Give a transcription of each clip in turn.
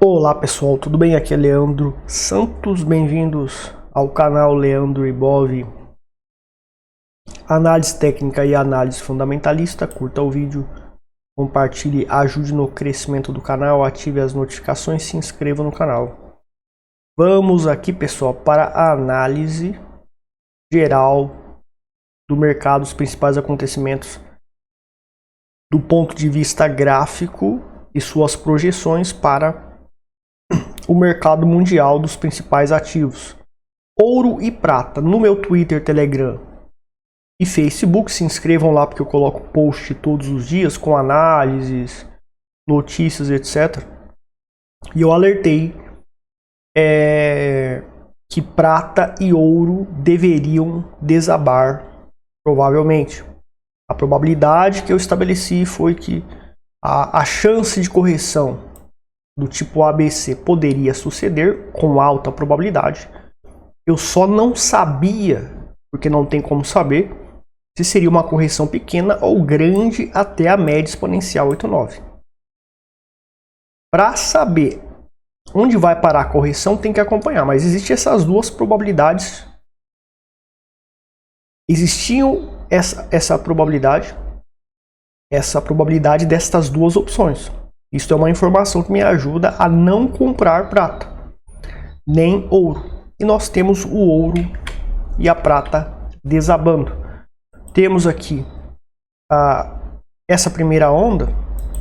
Olá pessoal, tudo bem? Aqui é Leandro Santos, bem-vindos ao canal Leandro Ibov. Análise técnica e análise fundamentalista. Curta o vídeo, compartilhe, ajude no crescimento do canal, ative as notificações, se inscreva no canal. Vamos aqui pessoal para a análise geral do mercado, os principais acontecimentos do ponto de vista gráfico e suas projeções para o mercado mundial dos principais ativos. Ouro e prata. No meu Twitter, Telegram e Facebook, se inscrevam lá porque eu coloco post todos os dias com análises, notícias, etc. E eu alertei que prata e ouro deveriam desabar, provavelmente. A probabilidade que eu estabeleci foi que a chance de correção do tipo ABC poderia suceder com alta probabilidade. Eu só não sabia, porque não tem como saber, se seria uma correção pequena ou grande até a média exponencial 8,9. Para saber onde vai parar a correção, tem que acompanhar, mas existem essas duas probabilidades. Existiam essa probabilidade destas duas opções. Isso é uma informação que me ajuda a não comprar prata, nem ouro. E nós temos o ouro e a prata desabando. Temos aqui essa primeira onda,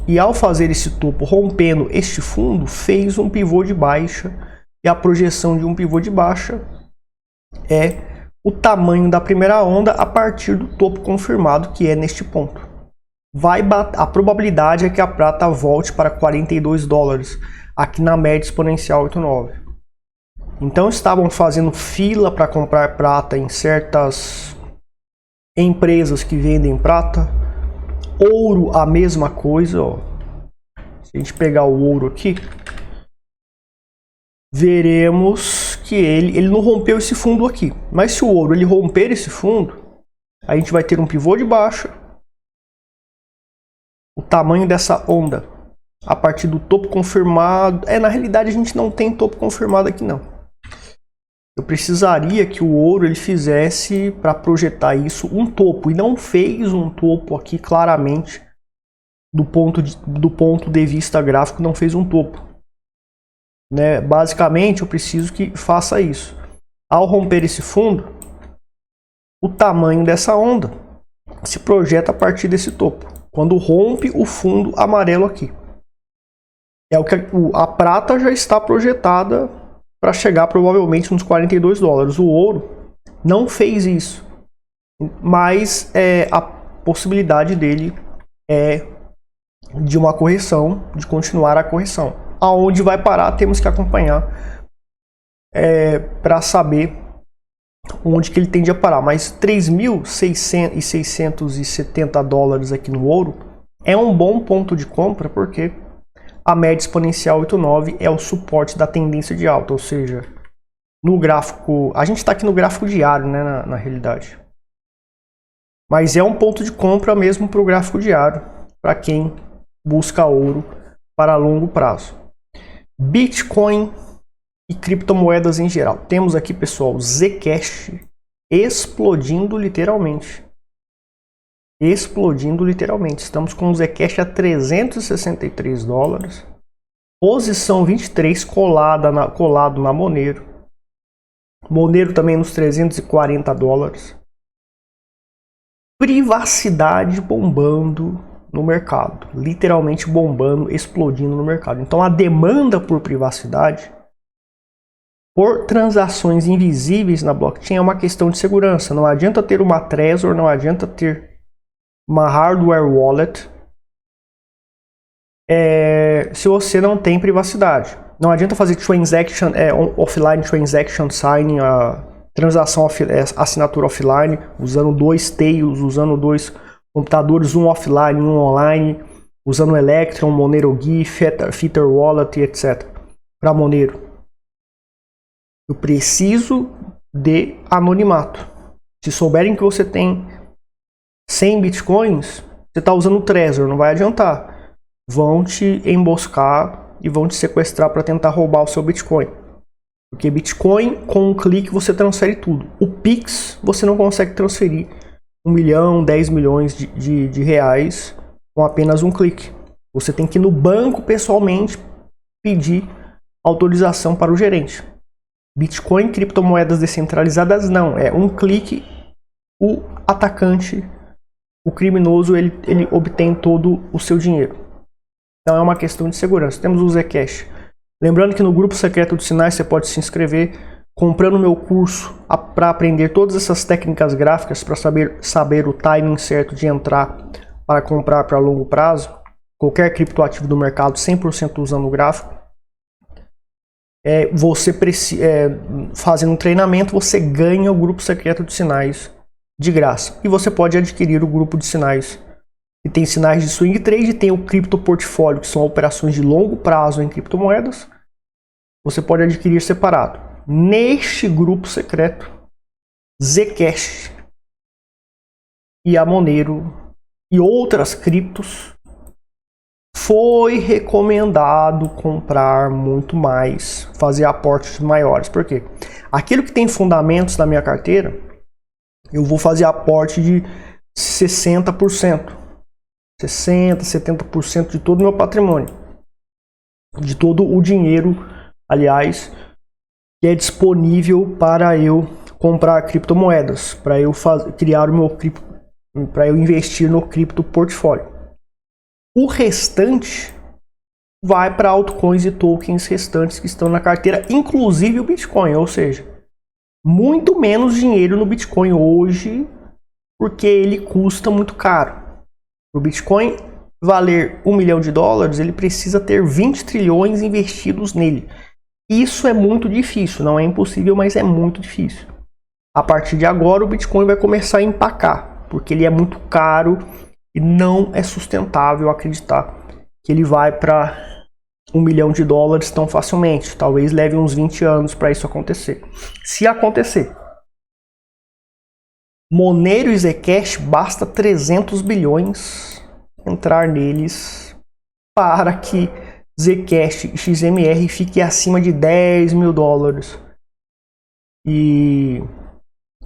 e ao fazer esse topo rompendo este fundo, fez um pivô de baixa, e a projeção de um pivô de baixa é o tamanho da primeira onda a partir do topo confirmado, que é neste ponto. A probabilidade é que a prata volte para 42 dólares, aqui na média exponencial 8,9. Então estavam fazendo fila para comprar prata em certas empresas que vendem prata. Ouro, a mesma coisa, ó. Se a gente pegar o ouro aqui, veremos que ele não rompeu esse fundo aqui. Mas se o ouro ele romper esse fundo, a gente vai ter um pivô de baixa. O tamanho dessa onda a partir do topo confirmado. Na realidade a gente não tem topo confirmado aqui não. Eu precisaria que o ouro ele fizesse, para projetar isso, um topo, e não fez um topo aqui claramente do ponto de vista gráfico, não fez um topo, né? Basicamente eu preciso que faça isso. Ao romper esse fundo, o tamanho dessa onda se projeta a partir desse topo, quando rompe o fundo amarelo aqui. É o que a prata já está projetada para chegar provavelmente nos 42 dólares. O ouro não fez isso, mas a possibilidade dele é de uma correção, de continuar a correção. Aonde vai parar temos que acompanhar para saber onde que ele tende a parar. Mas 3.670 dólares aqui no ouro é um bom ponto de compra, porque a média exponencial 8,9 é o suporte da tendência de alta, ou seja, no gráfico, a gente está aqui no gráfico diário, né, na realidade, mas é um ponto de compra mesmo para o gráfico diário, para quem busca ouro para longo prazo. Bitcoin e criptomoedas em geral. Temos aqui, pessoal, Zcash explodindo literalmente. Explodindo literalmente. Estamos com o Zcash a 363 dólares. Posição 23 colado na Monero. Monero também nos 340 dólares. Privacidade bombando no mercado. Literalmente bombando, explodindo no mercado. Então a demanda por privacidade, por transações invisíveis na blockchain, é uma questão de segurança. Não adianta ter uma Trezor, não adianta ter uma hardware wallet se você não tem privacidade. Não adianta fazer transaction, offline transaction signing, a transação assinatura offline, usando dois tails, usando dois computadores, um offline e um online, usando Electron, Monero GIF, Tether Wallet, etc. Para Monero, eu preciso de anonimato. Se souberem que você tem 100 bitcoins, você está usando o Trezor, não vai adiantar. Vão te emboscar e vão te sequestrar para tentar roubar o seu Bitcoin. Porque Bitcoin, com um clique, você transfere tudo. O Pix, você não consegue transferir 1 milhão, 10 milhões de reais com apenas um clique. Você tem que ir no banco pessoalmente pedir autorização para o gerente. Bitcoin, criptomoedas descentralizadas, não. É um clique, o atacante, o criminoso, ele obtém todo o seu dinheiro. Então é uma questão de segurança. Temos o Zcash. Lembrando que no grupo secreto de sinais você pode se inscrever comprando meu curso para aprender todas essas técnicas gráficas, para saber o timing certo de entrar para comprar para longo prazo. Qualquer criptoativo do mercado 100% usando o gráfico. Você fazendo um treinamento, você ganha o grupo secreto de sinais de graça. E você pode adquirir o grupo de sinais que tem sinais de swing trade, tem o cripto portfólio, que são operações de longo prazo em criptomoedas. Você pode adquirir separado. Neste grupo secreto, Zcash e a Monero e outras criptos, foi recomendado comprar muito mais, fazer aportes maiores. Por quê? Aquilo que tem fundamentos na minha carteira, eu vou fazer aporte de 60%, 70% de todo o meu patrimônio, de todo o dinheiro, aliás, que é disponível para eu comprar criptomoedas, para eu criar o meu para eu investir no cripto portfólio. O restante vai para altcoins e tokens restantes que estão na carteira, inclusive o Bitcoin, ou seja, muito menos dinheiro no Bitcoin hoje, porque ele custa muito caro. O Bitcoin valer $1 milhão, ele precisa ter 20 trilhões investidos nele. Isso é muito difícil, não é impossível, mas é muito difícil. A partir de agora o Bitcoin vai começar a empacar, porque ele é muito caro e não é sustentável acreditar que ele vai para $1 milhão tão facilmente. Talvez leve uns 20 anos para isso acontecer. Se acontecer, Monero e Zcash, basta 300 bilhões entrar neles para que Zcash e XMR fique acima de $10 mil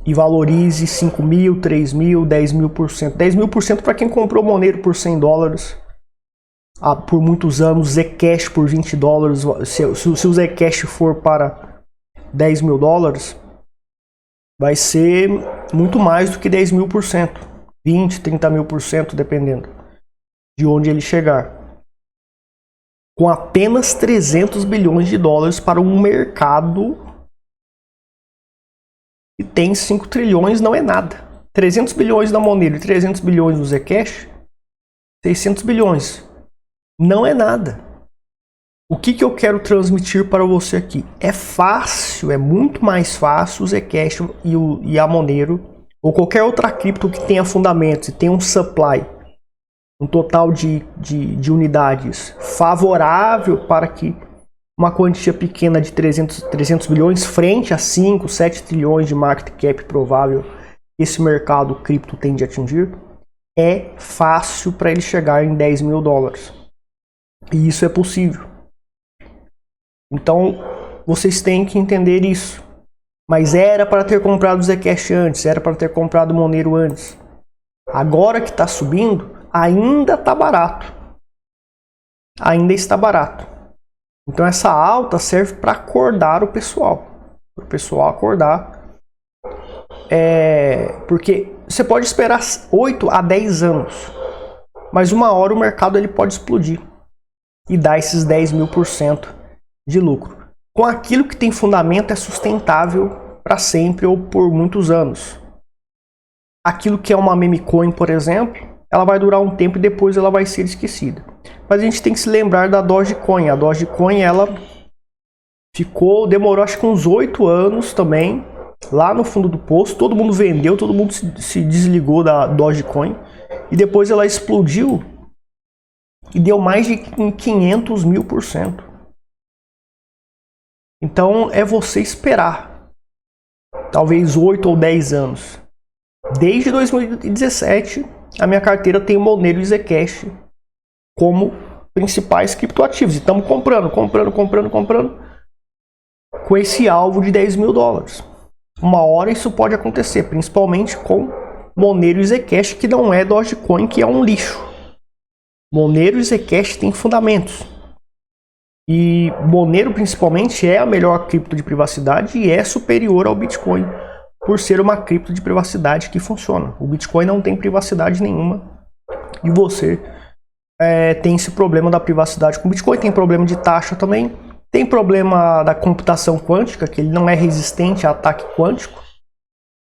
e valorize 5 mil, 3 mil, 10 mil por cento. 10 mil por cento para quem comprou Monero por $100 por muitos anos, Zcash por $20. Se o Zcash for para $10 mil, vai ser muito mais do que 10 mil por cento. 20, 30 mil por cento, dependendo de onde ele chegar. Com apenas 300 bilhões de dólares para um mercado que tem 5 trilhões, não é nada. 300 bilhões na Monero e 300 bilhões no Zcash, 600 bilhões. Não é nada. O que eu quero transmitir para você aqui? É fácil, é muito mais fácil o Zcash e a Monero, ou qualquer outra cripto que tenha fundamentos e tenha um supply, um total de unidades favorável para que uma quantia pequena de 300 bilhões frente a 5, 7 trilhões de market cap provável que esse mercado cripto tende a atingir, é fácil para ele chegar em $10 mil. E isso é possível. Então, vocês têm que entender isso. Mas era para ter comprado o Zcash antes, era para ter comprado o Monero antes. Agora que está subindo, ainda está barato. Ainda está barato. Então essa alta serve para acordar o pessoal. Para o pessoal acordar. Porque você pode esperar 8 a 10 anos. Mas uma hora o mercado ele pode explodir. E dar esses 10 mil por cento de lucro. Com aquilo que tem fundamento é sustentável para sempre ou por muitos anos. Aquilo que é uma meme coin, por exemplo, ela vai durar um tempo e depois ela vai ser esquecida. Mas a gente tem que se lembrar da Dogecoin. A Dogecoin, ela demorou acho que uns 8 anos também, lá no fundo do poço. Todo mundo vendeu, todo mundo se desligou da Dogecoin. E depois ela explodiu e deu mais de 500 mil por cento. Então é você esperar, talvez 8 ou 10 anos. Desde 2017, a minha carteira tem o Monero e Zcash como principais criptoativos. E estamos comprando com esse alvo de 10 mil dólares. Uma hora isso pode acontecer, principalmente com Monero e Zcash, que não é Dogecoin, que é um lixo. Monero e Zcash têm fundamentos. E Monero, principalmente, é a melhor cripto de privacidade e é superior ao Bitcoin, por ser uma cripto de privacidade que funciona. O Bitcoin não tem privacidade nenhuma e você tem esse problema da privacidade com o Bitcoin. Tem problema de taxa também. Tem problema da computação quântica, que ele não é resistente a ataque quântico.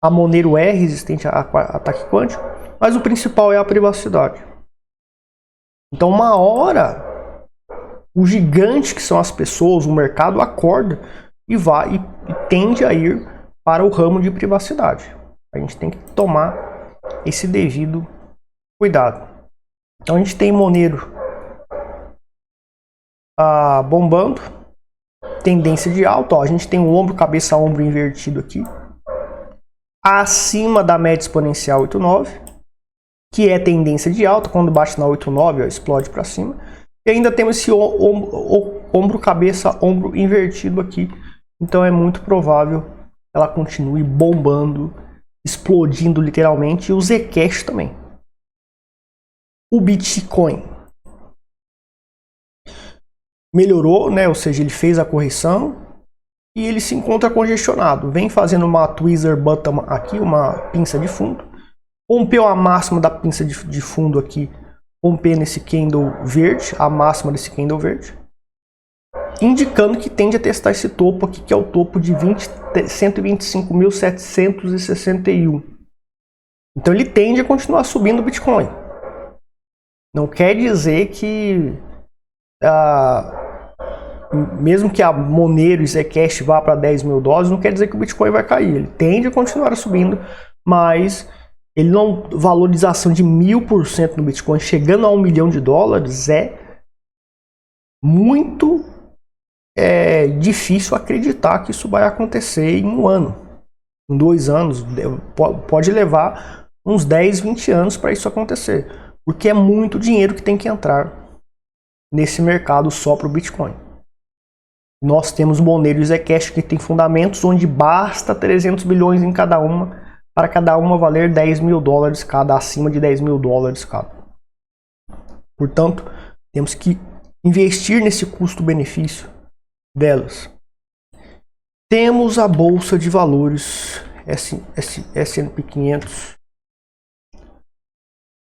A Monero é resistente a ataque quântico, mas o principal é a privacidade. Então, uma hora, o gigante que são as pessoas, o mercado acorda e vai e tende a ir para o ramo de privacidade. A gente tem que tomar esse devido cuidado. Então a gente tem Monero bombando, tendência de alta. Ó, a gente tem o ombro, cabeça, ombro invertido aqui, acima da média exponencial 89, que é tendência de alta. Quando bate na 89, ó, explode para cima. E ainda temos esse ombro, cabeça, ombro invertido aqui. Então é muito provável ela continue bombando, explodindo literalmente, e o Zcash também. O Bitcoin melhorou, né? Ou seja, ele fez a correção e ele se encontra congestionado. Vem fazendo uma tweezer bottom aqui, uma pinça de fundo. Rompeu a máxima da pinça de fundo aqui, rompendo esse candle verde, a máxima desse candle verde, indicando que tende a testar esse topo aqui, que é o topo de 125.761. Então ele tende a continuar subindo o Bitcoin. Não quer dizer que mesmo que a Monero e Zcash vá para 10 mil dólares, não quer dizer que o Bitcoin vai cair. Ele tende a continuar subindo, mas ele não, valorização de 1000% no Bitcoin, chegando a $1 milhão, é muito difícil acreditar que isso vai acontecer em um ano, em 2 anos. Pode levar uns 10, 20 anos para isso acontecer, porque é muito dinheiro que tem que entrar nesse mercado só para o Bitcoin. Nós temos Monero e Zcash que tem fundamentos onde basta 300 bilhões em cada uma, para cada uma valer 10 mil dólares cada, acima de 10 mil dólares cada. Portanto, temos que investir nesse custo-benefício delas. Temos a Bolsa de Valores S&P 500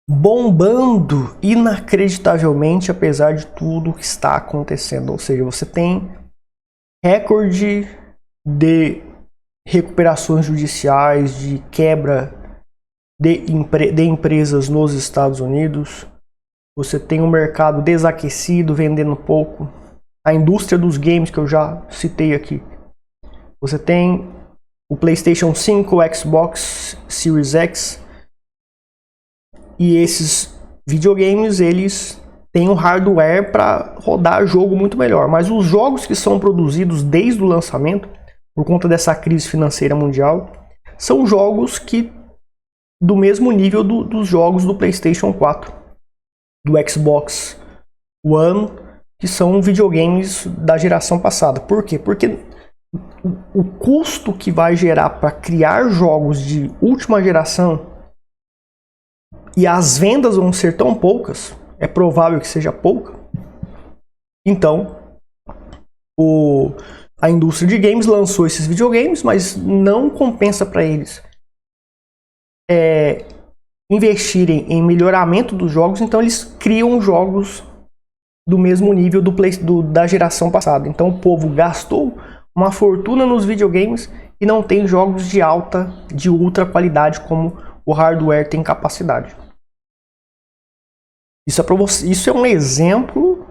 bombando inacreditavelmente, apesar de tudo que está acontecendo. Ou seja, você tem recorde de recuperações judiciais, de quebra de empresas nos Estados Unidos. Você tem um mercado desaquecido, vendendo pouco. A indústria dos games, que eu já citei aqui. Você tem o PlayStation 5, o Xbox Series X. E esses videogames, eles têm um hardware para rodar jogo muito melhor. Mas os jogos que são produzidos desde o lançamento, por conta dessa crise financeira mundial, são jogos que do mesmo nível dos jogos do PlayStation 4, do Xbox One, que são videogames da geração passada. Por quê? Porque o custo que vai gerar para criar jogos de última geração, e as vendas vão ser tão poucas, é provável que seja pouca, então a indústria de games lançou esses videogames, mas não compensa para eles investirem em melhoramento dos jogos, então eles criam jogos do mesmo nível da geração passada. Então o povo gastou uma fortuna nos videogames e não tem jogos de ultra qualidade como o hardware tem capacidade. Isso é um exemplo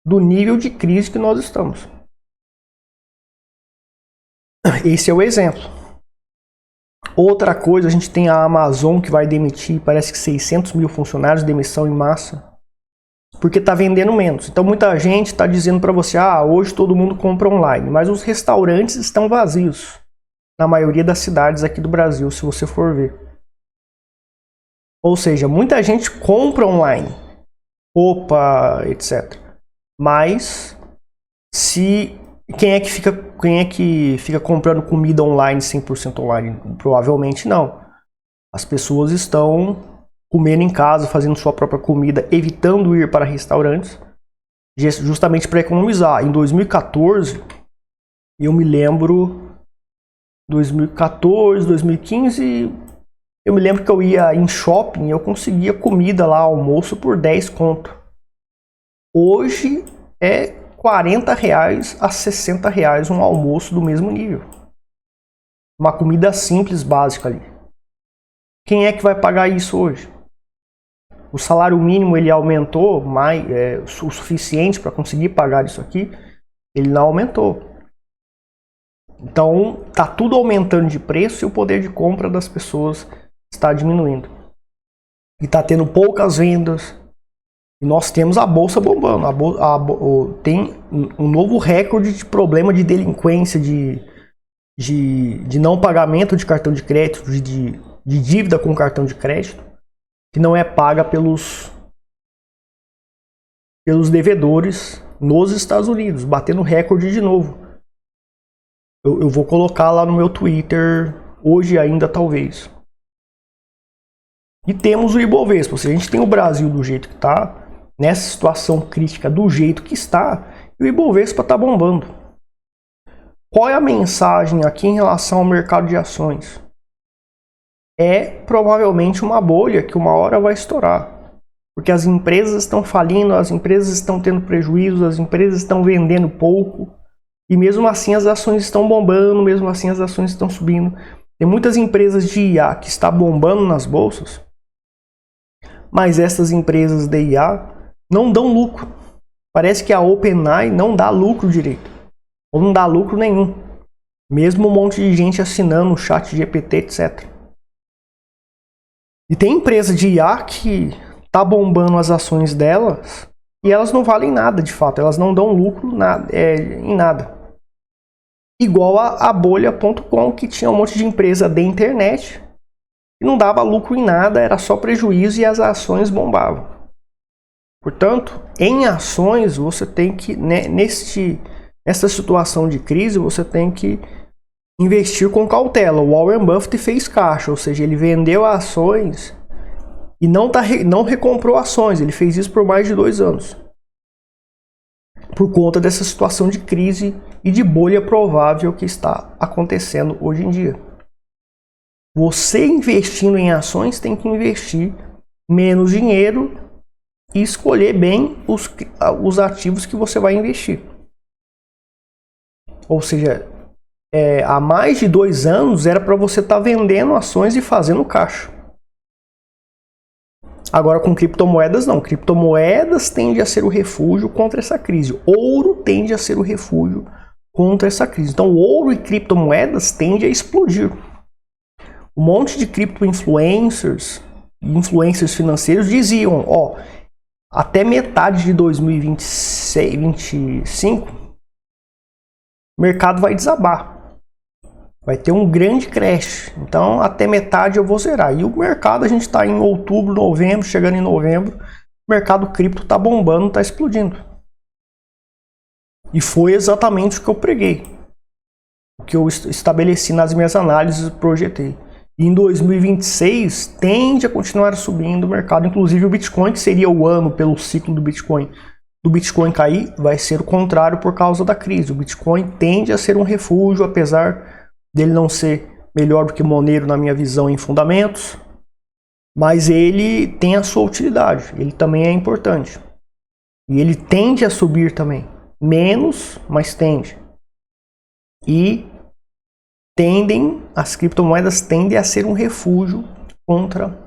do nível de crise que nós estamos. Esse é o exemplo. Outra coisa, a gente tem a Amazon que vai demitir, parece que 600 mil funcionários, demissão em massa, porque está vendendo menos. Então muita gente está dizendo para você, hoje todo mundo compra online, mas os restaurantes estão vazios na maioria das cidades aqui do Brasil, se você for ver. Ou seja, muita gente compra online, roupa, etc. Mas se quem é que fica comprando comida online 100% online? Provavelmente não. As pessoas estão comendo em casa, fazendo sua própria comida, evitando ir para restaurantes, justamente para economizar. Em 2014, eu me lembro, 2014, 2015, eu me lembro que eu ia em shopping e eu conseguia comida lá, almoço, por 10 conto. Hoje é R$ 40 a R$ 60 um almoço do mesmo nível. Uma comida simples, básica ali. Quem é que vai pagar isso hoje? O salário mínimo ele aumentou o suficiente para conseguir pagar isso aqui? Ele não aumentou. Então, tá tudo aumentando de preço e o poder de compra das pessoas está diminuindo. E tá tendo poucas vendas. E nós temos a bolsa bombando. Tem um novo recorde de problema de delinquência, de não pagamento de cartão de crédito, de dívida com cartão de crédito, que não é paga pelos devedores nos Estados Unidos, batendo recorde de novo. Eu vou colocar lá no meu Twitter hoje ainda, talvez. E temos o Ibovespa. Se a gente tem o Brasil do jeito que está, nessa situação crítica do jeito que está, e o Ibovespa está bombando. Qual é a mensagem aqui em relação ao mercado de ações? É provavelmente uma bolha que uma hora vai estourar. Porque as empresas estão falindo, as empresas estão tendo prejuízos, as empresas estão vendendo pouco. E mesmo assim as ações estão bombando, mesmo assim as ações estão subindo. Tem muitas empresas de IA que estão bombando nas bolsas, mas essas empresas de IA não dão lucro. Parece que a OpenAI não dá lucro direito, ou não dá lucro nenhum. Mesmo um monte de gente assinando o ChatGPT, etc. E tem empresa de IA que tá bombando as ações delas e elas não valem nada de fato, elas não dão lucro em nada. Igual a bolha.com, que tinha um monte de empresa da internet e não dava lucro em nada, era só prejuízo e as ações bombavam. Portanto, em ações você tem que, nessa situação de crise, você tem que investir com cautela. O Warren Buffett fez caixa, ou seja, ele vendeu ações e não recomprou ações. Ele fez isso por mais de 2 anos. Por conta dessa situação de crise e de bolha provável que está acontecendo hoje em dia. Você investindo em ações tem que investir menos dinheiro e escolher bem os ativos que você vai investir. Ou seja, há mais de 2 anos era para você estar vendendo ações e fazendo caixa. Agora com criptomoedas não. Criptomoedas tende a ser o refúgio contra essa crise. Ouro tende a ser o refúgio contra essa crise. Então ouro e criptomoedas tende a explodir. Um monte de cripto-influencers e influencers financeiros diziam, até metade de 2025, o mercado vai desabar. Vai ter um grande crash. Então, até metade eu vou zerar. E o mercado, a gente está em outubro, novembro, chegando em novembro, o mercado cripto está bombando, está explodindo. E foi exatamente o que eu preguei. O que eu estabeleci nas minhas análises e projetei. E em 2026, tende a continuar subindo o mercado. Inclusive o Bitcoin, que seria o ano pelo ciclo do Bitcoin cair, vai ser o contrário por causa da crise. O Bitcoin tende a ser um refúgio, apesar dele não ser melhor do que Monero na minha visão em fundamentos, mas ele tem a sua utilidade, ele também é importante. E ele tende a subir também, menos, mas tende. E as criptomoedas tendem a ser um refúgio contra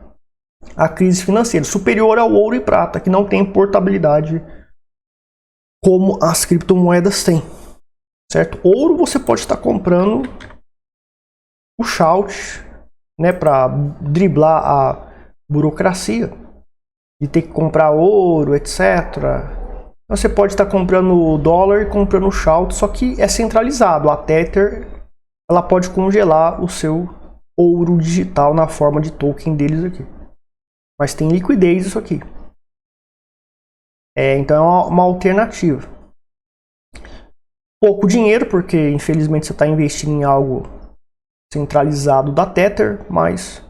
a crise financeira, superior ao ouro e prata, que não tem portabilidade como as criptomoedas têm. Certo? Ouro você pode estar comprando o short, para driblar a burocracia de ter que comprar ouro, etc. Você pode estar comprando dólar e comprando short, só que é centralizado. A Tether, ela pode congelar o seu ouro digital na forma de token deles aqui. Mas tem liquidez isso aqui. Então é uma alternativa. Pouco dinheiro, porque infelizmente você está investindo em algo centralizado da Tether, mas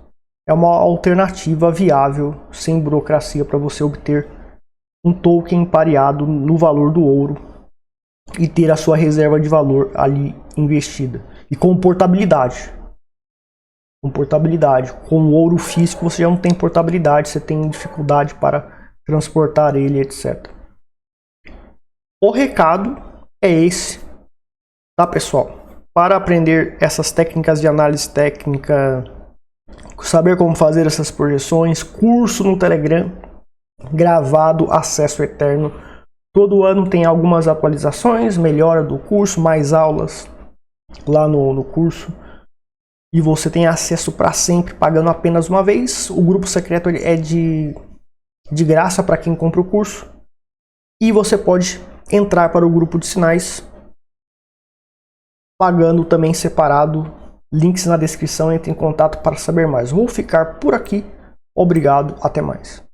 é uma alternativa viável, sem burocracia, para você obter um token pareado no valor do ouro e ter a sua reserva de valor ali investida. E com portabilidade. Com o ouro físico você já não tem portabilidade, você tem dificuldade para transportar ele, etc. O recado é esse, tá, pessoal? Para aprender essas técnicas de análise técnica, saber como fazer essas projeções, curso no Telegram, gravado, acesso eterno. Todo ano tem algumas atualizações, melhora do curso, mais aulas lá no curso. E você tem acesso para sempre, pagando apenas uma vez. O grupo secreto é de graça para quem compra o curso. E você pode entrar para o grupo de sinais pagando também separado. Links na descrição, entre em contato para saber mais. Vou ficar por aqui. Obrigado, até mais.